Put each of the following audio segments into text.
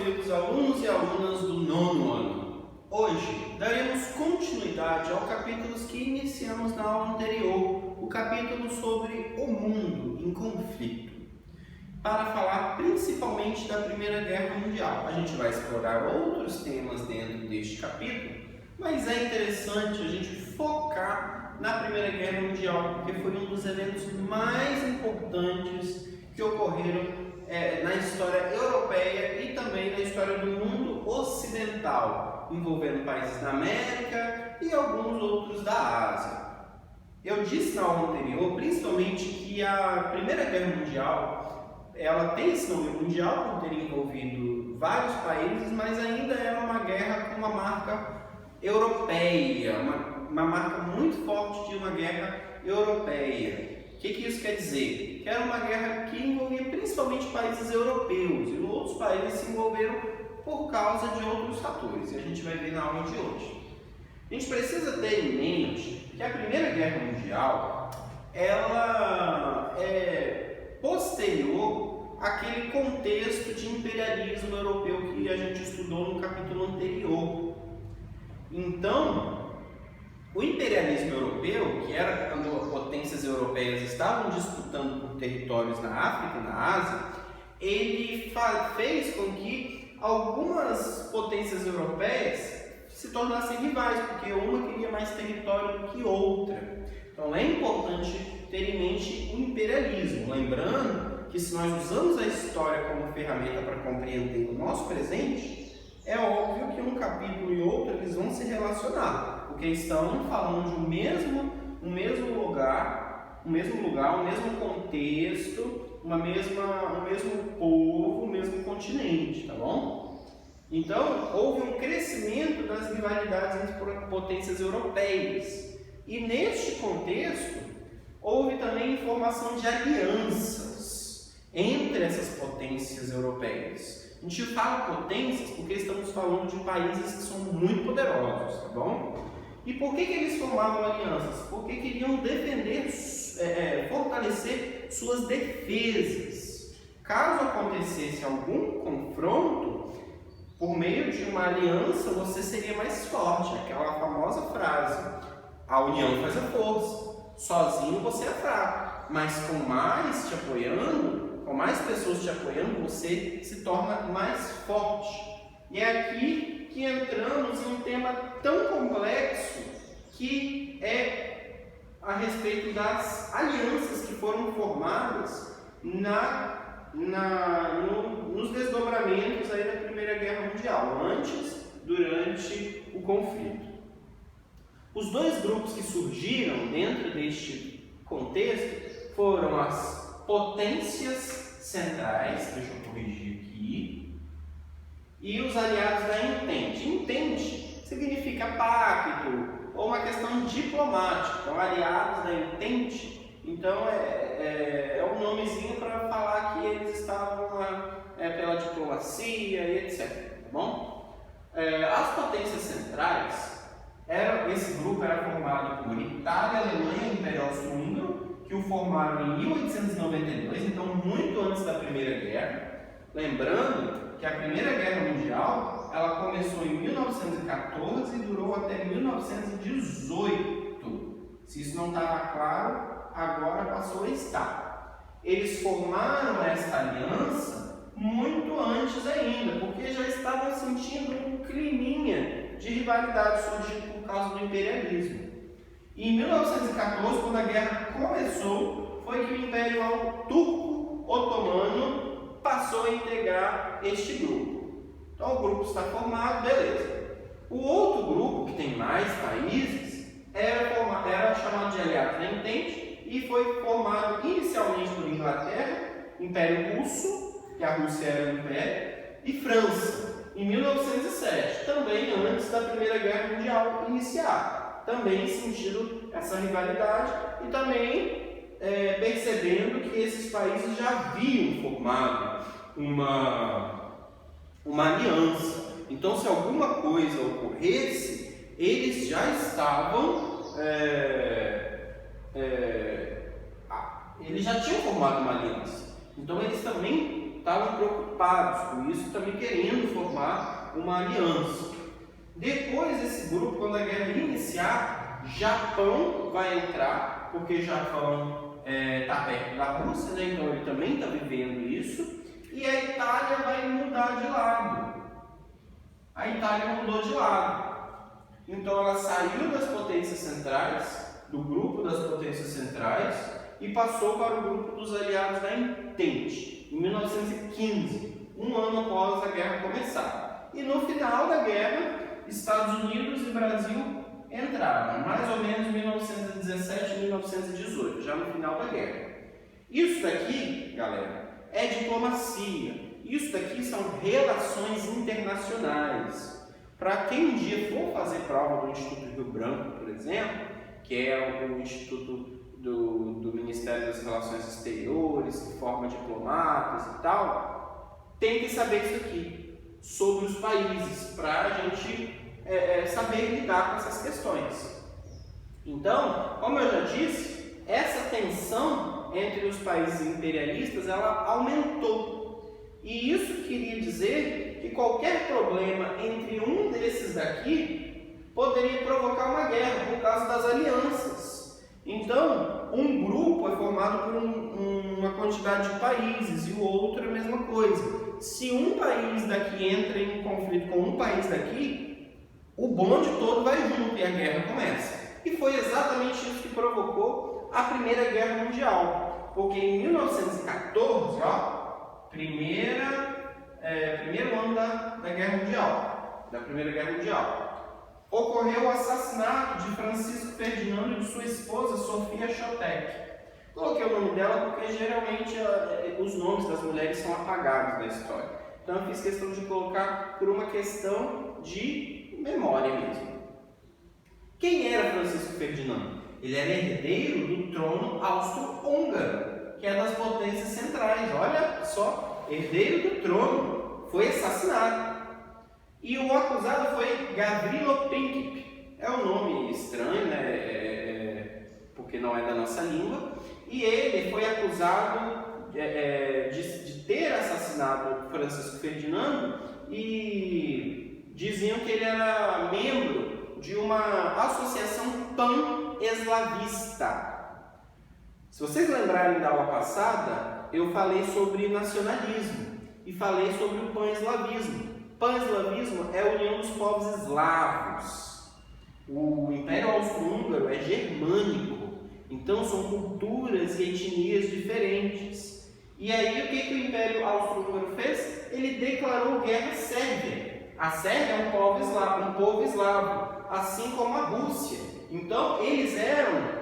queridos alunos e alunas do nono ano. Hoje daremos continuidade ao capítulo que iniciamos na aula anterior, o capítulo sobre o mundo em conflito, para falar principalmente da Primeira Guerra Mundial. A gente vai explorar outros temas dentro deste capítulo, mas é interessante a gente focar na Primeira Guerra Mundial, porque foi um dos eventos mais importantes que ocorreram na história europeia e também na história do mundo ocidental, envolvendo países da América e alguns outros da Ásia. Eu disse na aula anterior, principalmente, que a Primeira Guerra Mundial, ela tem esse nome mundial por ter envolvido vários países, mas ainda era uma guerra com uma marca europeia, uma marca muito forte de uma guerra europeia. O que isso quer dizer? Que era uma guerra que envolvia principalmente países europeus, e outros países se envolveram por causa de outros fatores, e a gente vai ver na aula de hoje. A gente precisa ter em mente que a Primeira Guerra Mundial ela é posterior àquele contexto de imperialismo europeu que a gente estudou no capítulo anterior. Então, o imperialismo europeu, que era quando potências europeias estavam disputando por territórios na África e na Ásia, ele fez com que algumas potências europeias se tornassem rivais, porque uma queria mais território do que outra. Então é importante ter em mente o imperialismo, lembrando que se nós usamos a história como ferramenta para compreender o nosso presente, é óbvio que um capítulo e outro eles vão se relacionar, porque estão falando de um mesmo lugar, um mesmo contexto, o mesmo povo, o mesmo continente, tá bom? Então, houve um crescimento das rivalidades entre potências europeias. E neste contexto, houve também formação de alianças entre essas potências europeias. A gente fala potências porque estamos falando de países que são muito poderosos, tá bom? E por que eles formavam alianças? Porque queriam defender, fortalecer suas defesas. Caso acontecesse algum confronto, por meio de uma aliança você seria mais forte. Aquela famosa frase, a união faz a força, sozinho você é fraco, mas com mais te apoiando, com mais pessoas te apoiando, você se torna mais forte. E é aqui que entramos em um tema tão complexo que é a respeito das alianças que foram formadas nos desdobramentos aí da Primeira Guerra Mundial, antes, durante o conflito. Os dois grupos que surgiram dentro deste contexto foram as potências centrais, deixa eu corrigir aqui, e os aliados da Entente. Entente significa pacto ou uma questão diplomática. Então, aliados da Entente, então é um nomezinho para falar que eles estavam pela diplomacia e etc. Tá bom? As potências centrais, esse grupo era formado por Itália, Alemanha e Império Austro-Húngaro, que o formaram em 1892, então muito antes da Primeira Guerra. Lembrando que a Primeira Guerra Mundial ela começou em 1914 e durou até 1918. Se isso não estava claro, agora passou a estar. Eles formaram esta aliança muito antes ainda, porque já estavam sentindo um climinha de rivalidade surgindo por causa do imperialismo. E em 1914, quando a guerra começou, foi que o Império Turco Otomano passou a integrar este grupo. Então o grupo está formado, beleza. O outro grupo, que tem mais países, era chamado de aliados da Entente e foi formado inicialmente por Inglaterra, Império Russo, que a Rússia era um império, e França, em 1907, também antes da Primeira Guerra Mundial iniciar. Também sentindo essa rivalidade e também percebendo que esses países já haviam formado uma aliança. Então, se alguma coisa ocorresse, eles já estavam eles já tinham formado uma aliança. Então eles também estavam preocupados com isso, também querendo formar uma aliança. Depois desse grupo, quando a guerra iniciar, Japão vai entrar, porque Japão está perto da Rússia, né? Então ele também está vivendo isso, e a Itália vai mudar de lado. A Itália mudou de lado. Então ela saiu das potências centrais, do grupo das potências centrais, e passou para o grupo dos aliados da Entente, em 1915, um ano após a guerra começar. E no final da guerra, Estados Unidos e Brasil entraram, mais ou menos em 1917 e 1918, já no final da guerra. Isso daqui, galera, é diplomacia. Isso daqui são relações internacionais. Para quem um dia for fazer prova do Instituto Rio Branco, por exemplo, que é o Instituto do Ministério das Relações Exteriores, que forma diplomatas e tal, tem que saber isso aqui, sobre os países, para a gente saber lidar com essas questões. Então, como eu já disse, essa tensão entre os países imperialistas, ela aumentou. E isso queria dizer que qualquer problema entre um desses daqui poderia provocar uma guerra por causa das alianças. Então, um grupo é formado por uma quantidade de países e o outro é a mesma coisa. Se um país daqui entra em conflito com um país daqui, o bonde todo vai junto e a guerra começa. E foi exatamente isso que provocou a Primeira Guerra Mundial. Porque em 1914, primeiro ano da Guerra Mundial, da Primeira Guerra Mundial, ocorreu o assassinato de Francisco Ferdinando e de sua esposa Sofia Chotek. Coloquei o nome dela porque geralmente os nomes das mulheres são apagados da história. Então eu fiz questão de colocar por uma questão de memória mesmo. Quem era Francisco Ferdinando? Ele era herdeiro do trono austro-húngaro, que é das potências centrais. Olha só, herdeiro do trono, foi assassinado. E o acusado foi Gavrilo Princip. É um nome estranho, né? Porque não é da nossa língua. E ele foi acusado de ter assassinado Francisco Ferdinando e diziam que ele era membro de uma associação pan-eslavista. Se vocês lembrarem da aula passada, eu falei sobre nacionalismo e falei sobre o pan-eslavismo. Pan-eslavismo é a união dos povos eslavos. O Império Austro-Húngaro é germânico, então são culturas e etnias diferentes. E aí o que o Império Austro-Húngaro fez? Ele declarou guerra à Sérvia. A Sérvia é um povo eslavo, assim como a Rússia. Então eles eram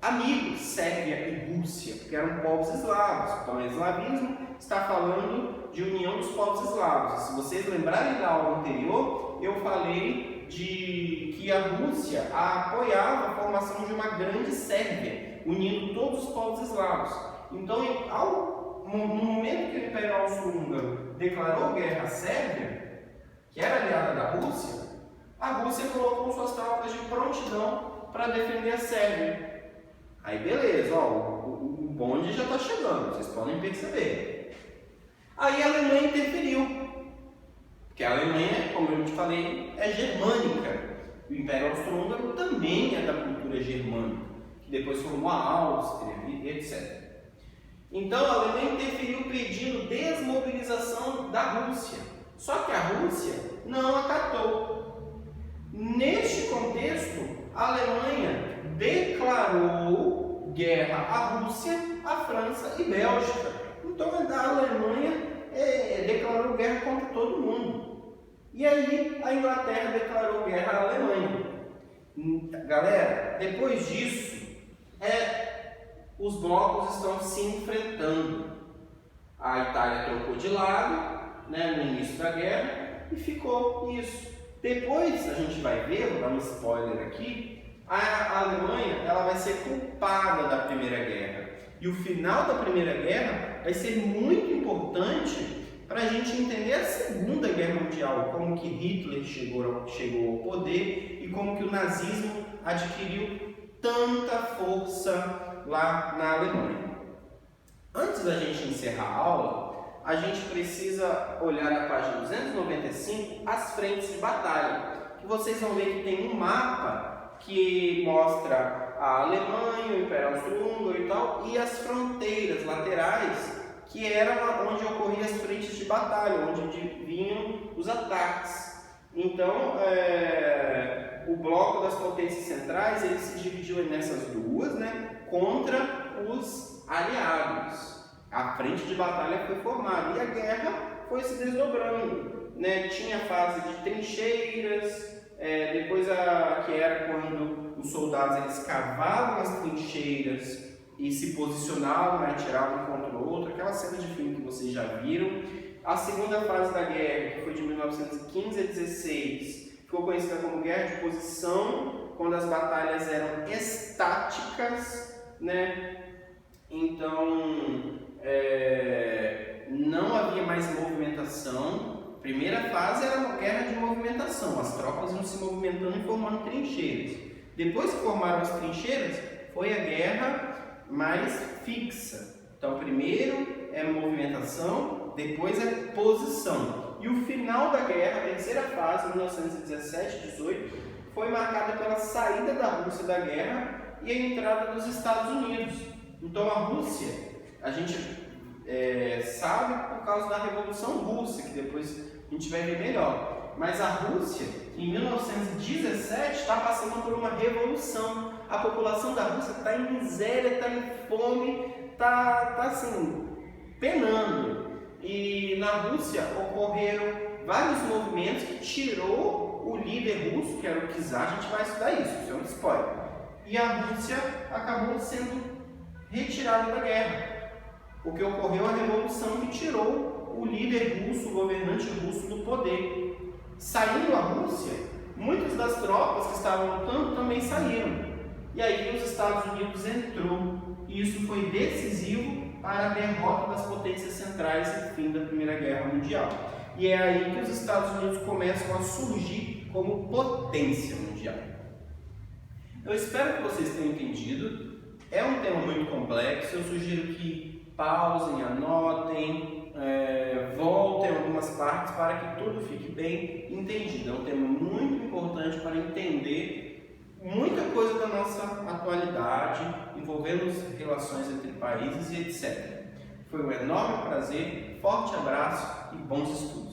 amigos, Sérvia e Rússia, que eram povos eslavos. Então o eslavismo está falando de união dos povos eslavos. Se vocês lembrarem da aula anterior, eu falei de que a Rússia apoiava a formação de uma grande Sérvia, unindo todos os povos eslavos. Então, no momento que o Império Austro-Húngaro declarou guerra à Sérvia, que era aliada da Rússia, a Rússia colocou suas tropas de prontidão para defender a Sérvia. Aí beleza, o bonde já está chegando, vocês podem perceber. Aí a Alemanha interferiu, porque a Alemanha, como eu te falei, é germânica. O Império Austro-Húngaro também é da cultura germânica, que depois formou a Áustria, etc. Então a Alemanha interferiu pedindo desmobilização da Rússia. Só que a Rússia não acatou. Neste contexto, a Alemanha declarou guerra à Rússia, à França e Bélgica. Então a Alemanha declarou guerra contra todo mundo. E aí a Inglaterra declarou guerra à Alemanha. Galera, depois disso, os blocos estão se enfrentando. A Itália trocou de lado, né, no início da guerra, e ficou isso. Depois a gente vai ver, vou dar um spoiler aqui, a Alemanha ela vai ser culpada da Primeira Guerra. E o final da Primeira Guerra vai ser muito importante para a gente entender a Segunda Guerra Mundial, como que Hitler chegou ao poder e como que o nazismo adquiriu tanta força lá na Alemanha. Antes da gente encerrar a aula, a gente precisa olhar na página 295 as frentes de batalha, que vocês vão ver que tem um mapa que mostra a Alemanha, o Império Austro-Húngaro e tal, e as fronteiras laterais, que era onde ocorriam as frentes de batalha, onde vinham os ataques. Então, o bloco das potências centrais ele se dividiu nessas duas, né, contra os aliados. A frente de batalha foi formada e a guerra foi se desdobrando, né? Tinha a fase de trincheiras, depois que era quando os soldados eles cavavam as trincheiras e se posicionavam, atiravam um contra o outro, aquela cena de filme que vocês já viram. A segunda fase da guerra, que foi de 1915 a 16, ficou conhecida como Guerra de Posição, quando as batalhas eram estáticas, né? Então, não havia mais movimentação. A primeira fase era uma guerra de movimentação, as tropas iam se movimentando e formando trincheiras. Depois que formaram as trincheiras, foi a guerra mais fixa. Então, primeiro é movimentação, depois é posição. E o final da guerra, a terceira fase, 1917-18, foi marcada pela saída da Rússia da guerra e a entrada dos Estados Unidos. Então, a Rússia, a gente sabe por causa da Revolução Russa, que depois a gente vai ver melhor. Mas a Rússia, em 1917, está passando por uma revolução. A população da Rússia está em miséria, está em fome, está assim, penando. E na Rússia ocorreram vários movimentos que tirou o líder russo, que era o czar. A gente vai estudar isso é um spoiler. E a Rússia acabou sendo retirada da guerra. O que ocorreu a revolução que tirou o líder russo, o governante russo do poder. Saindo a Rússia, muitas das tropas que estavam lutando também saíram. E aí os Estados Unidos entrou. E isso foi decisivo para a derrota das potências centrais e fim da Primeira Guerra Mundial. E é aí que os Estados Unidos começam a surgir como potência mundial. Eu espero que vocês tenham entendido. É um tema muito complexo. Eu sugiro que pausem, anotem, voltem algumas partes para que tudo fique bem entendido. É um tema muito importante para entender muita coisa da nossa atualidade, envolvendo as relações entre países e etc. Foi um enorme prazer, forte abraço e bons estudos.